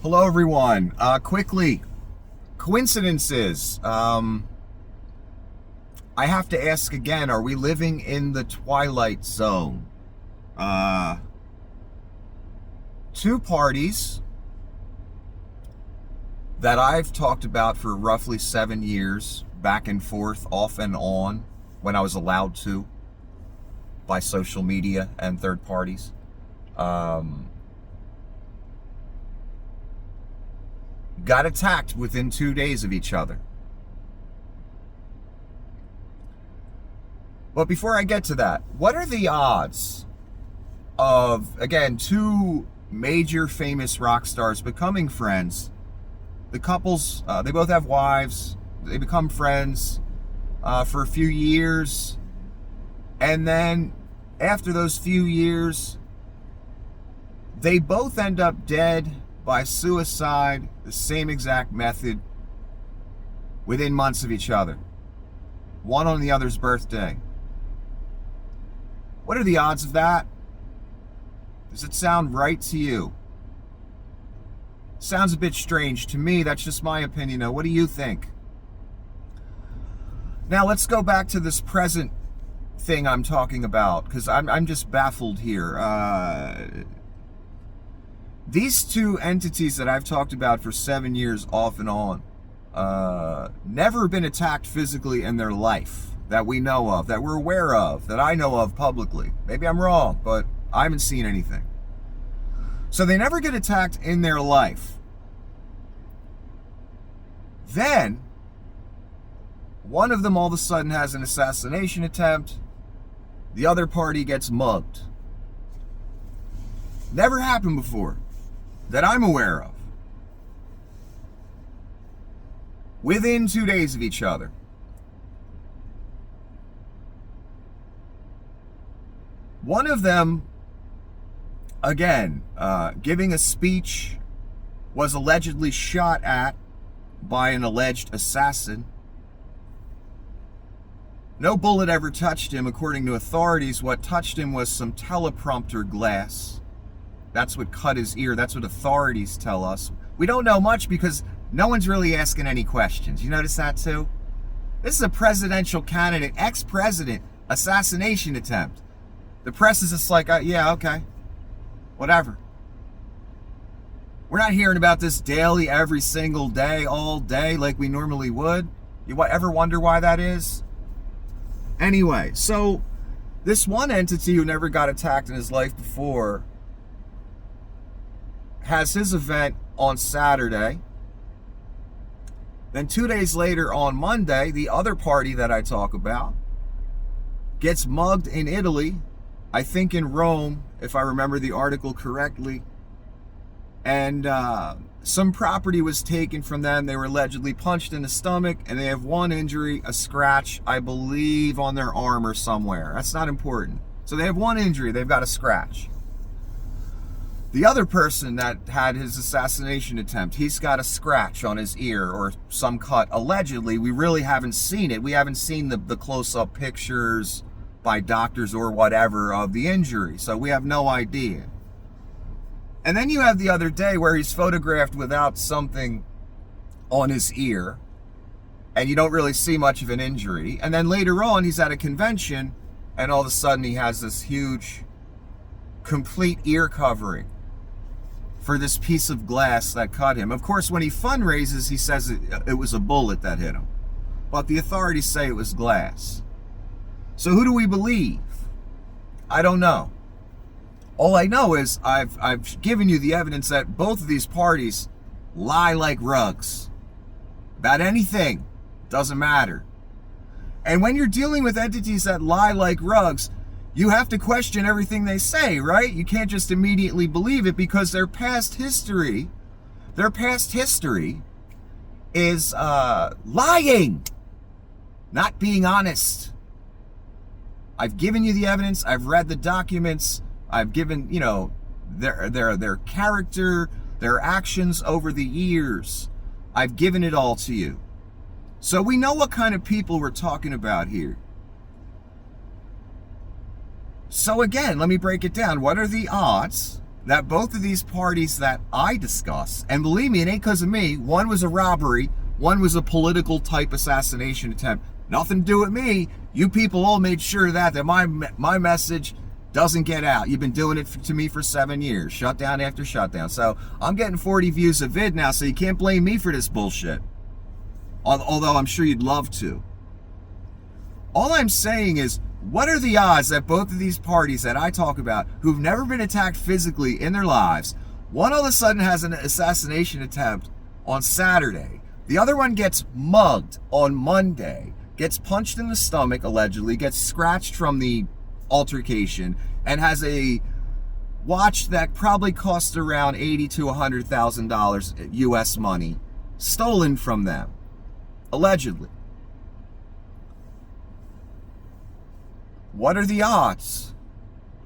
Hello, everyone. Quickly, coincidences. I have to ask again, are we living in the Twilight Zone? Two parties that I've talked about for roughly 7 years, back and forth, off and on, when I was allowed to, by social media and third parties. Got attacked within 2 days of each other. But before I get to that, what are the odds of, again, two major famous rock stars becoming friends? The couples, they both have wives, they become friends for a few years, and then after those few years, they both end up dead by suicide, the same exact method, within months of each other. One on the other's birthday. What are the odds of that? Does it sound right to you? Sounds a bit strange to me. That's just my opinion, though. What do you think? Now, let's go back to this present thing I'm talking about, because I'm just baffled here. These two entities that I've talked about for 7 years off and on, never been attacked physically in their life that we know of, that we're aware of, that I know of publicly. Maybe I'm wrong, but I haven't seen anything. So they never get attacked in their life. Then, one of them all of a sudden has an assassination attempt. The other party gets mugged. Never happened before that I'm aware of. Within 2 days of each other. One of them, again, giving a speech, was allegedly shot at by an alleged assassin. No bullet ever touched him, according to authorities. What touched him was some teleprompter glass. That's what cut his ear. That's what authorities tell us. We don't know much because no one's really asking any questions. You notice that too? This is a presidential candidate, ex-president, assassination attempt. The press is just like, yeah, okay, whatever. We're not hearing about this daily, every single day, all day, like we normally would. You ever wonder why that is? Anyway, so this one entity who never got attacked in his life before has his event on Saturday. Then 2 days later, on Monday, the other party that I talk about gets mugged in Italy, I think in Rome, if I remember the article correctly. And some property was taken from them. They were allegedly punched in the stomach, and they have one injury, a scratch, I believe, on their arm or somewhere. That's not important. So they have one injury, they've got a scratch. The other person that had his assassination attempt, he's got a scratch on his ear or some cut. Allegedly, we really haven't seen it. We haven't seen the close-up pictures by doctors or whatever of the injury, so we have no idea. And then you have the other day where he's photographed without something on his ear, and you don't really see much of an injury. And then later on, he's at a convention, and all of a sudden he has this huge, complete ear covering for this piece of glass that cut him. Of course, when he fundraises, he says it was a bullet that hit him. But the authorities say it was glass. So who do we believe? I don't know. All I know is I've given you the evidence that both of these parties lie like rugs. About anything. Doesn't matter. And when you're dealing with entities that lie like rugs, you have to question everything they say, right? You can't just immediately believe it because their past history is lying, not being honest. I've given you the evidence. I've read the documents. I've given, their character, their actions over the years. I've given it all to you. So we know what kind of people we're talking about here. So again, let me break it down. What are the odds that both of these parties that I discuss, and believe me, it ain't because of me, one was a robbery, one was a political type assassination attempt. Nothing to do with me. You people all made sure that my message doesn't get out. You've been doing it to me for 7 years, shutdown after shutdown. So I'm getting 40 views a vid now, so you can't blame me for this bullshit. Although I'm sure you'd love to. All I'm saying is, what are the odds that both of these parties that I talk about, who've never been attacked physically in their lives, one all of a sudden has an assassination attempt on Saturday, the other one gets mugged on Monday, gets punched in the stomach, allegedly, gets scratched from the altercation, and has a watch that probably cost around $80,000 to $100,000 US money stolen from them, allegedly. What are the odds?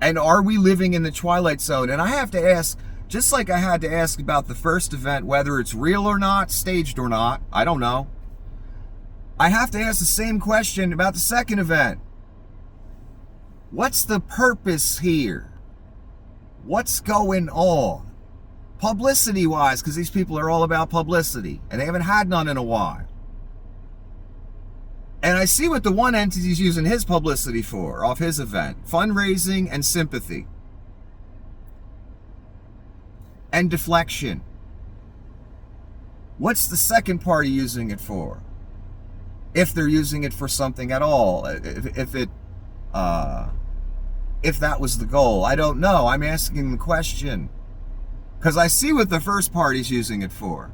And are we living in the Twilight Zone? And I have to ask, just like I had to ask about the first event, whether it's real or not, staged or not, I don't know. I have to ask the same question about the second event. What's the purpose here? What's going on? Publicity-wise, because these people are all about publicity, and they haven't had none in a while. And I see what the one entity's using his publicity for, off his event. Fundraising and sympathy. And deflection. What's the second party using it for? If they're using it for something at all. If that was the goal. I don't know. I'm asking the question. Because I see what the first party's using it for.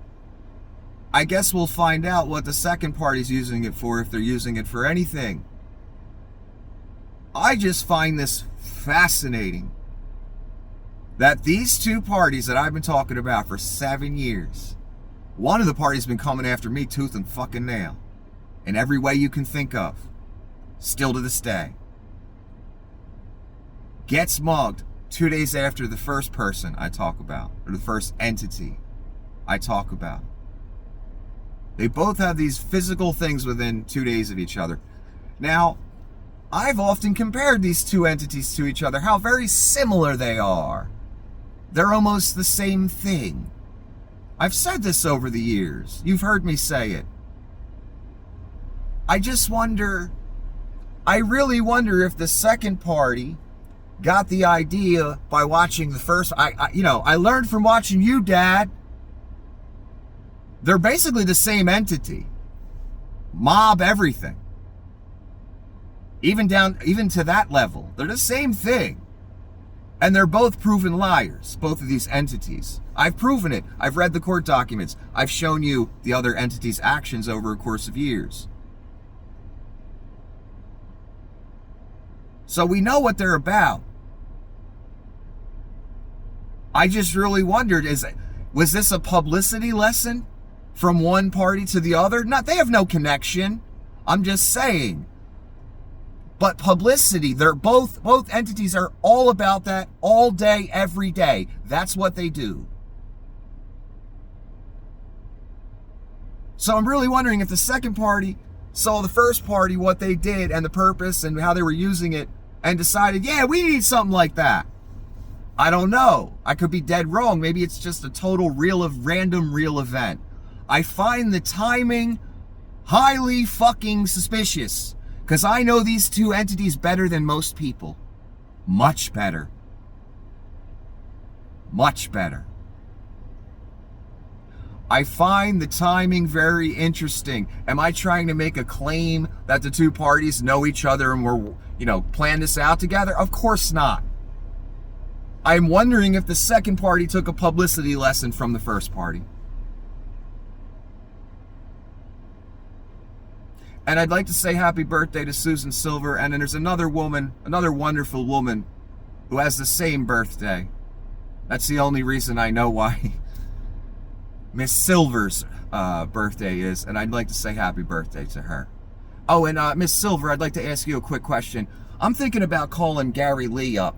I guess we'll find out what the second party's using it for, if they're using it for anything. I just find this fascinating that these two parties that I've been talking about for 7 years, one of the parties has been coming after me tooth and fucking nail in every way you can think of, still to this day, gets mugged 2 days after the first person I talk about, or the first entity I talk about. They both have these physical things within 2 days of each other. Now, I've often compared these two entities to each other, how very similar they are. They're almost the same thing. I've said this over the years. You've heard me say it. I just wonder, I really wonder if the second party got the idea by watching the first. I learned from watching you, Dad. They're basically the same entity. Mob everything. Even to that level. They're the same thing. And they're both proven liars, both of these entities. I've proven it. I've read the court documents. I've shown you the other entities' actions over a course of years. So we know what they're about. I just really wondered, was this a publicity lesson from one party to the other? They have no connection. I'm just saying. But publicity, they're both entities are all about that all day, every day. That's what they do. So I'm really wondering if the second party saw the first party, what they did and the purpose and how they were using it, and decided, yeah, we need something like that. I don't know. I could be dead wrong. Maybe it's just a total random real event. I find the timing highly fucking suspicious, because I know these two entities better than most people. Much better. Much better. I find the timing very interesting. Am I trying to make a claim that the two parties know each other and we're, plan this out together? Of course not. I'm wondering if the second party took a publicity lesson from the first party. And I'd like to say happy birthday to Susan Silver. And then there's another woman, another wonderful woman who has the same birthday. That's the only reason I know why Miss Silver's birthday is. And I'd like to say happy birthday to her. Oh, and Miss Silver, I'd like to ask you a quick question. I'm thinking about calling Gary Lee up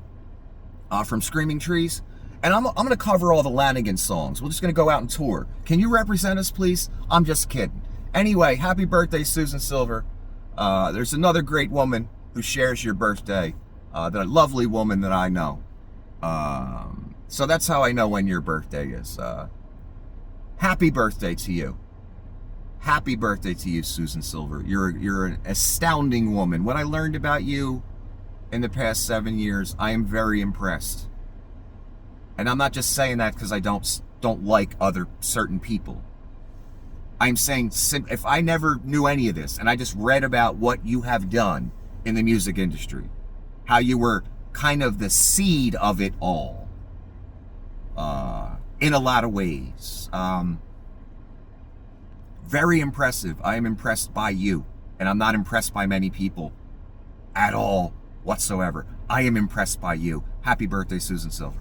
from Screaming Trees. And I'm going to cover all the Lanigan songs. We're just going to go out and tour. Can you represent us, please? I'm just kidding. Anyway, happy birthday, Susan Silver. There's another great woman who shares your birthday. A lovely woman that I know. So that's how I know when your birthday is. Happy birthday to you. Happy birthday to you, Susan Silver. You're an astounding woman. What I learned about you in the past 7 years, I am very impressed. And I'm not just saying that because I don't like other certain people. I'm saying if I never knew any of this and I just read about what you have done in the music industry, how you were kind of the seed of it all, in a lot of ways. Very impressive. I am impressed by you. And I'm not impressed by many people at all whatsoever. I am impressed by you. Happy birthday, Susan Silver.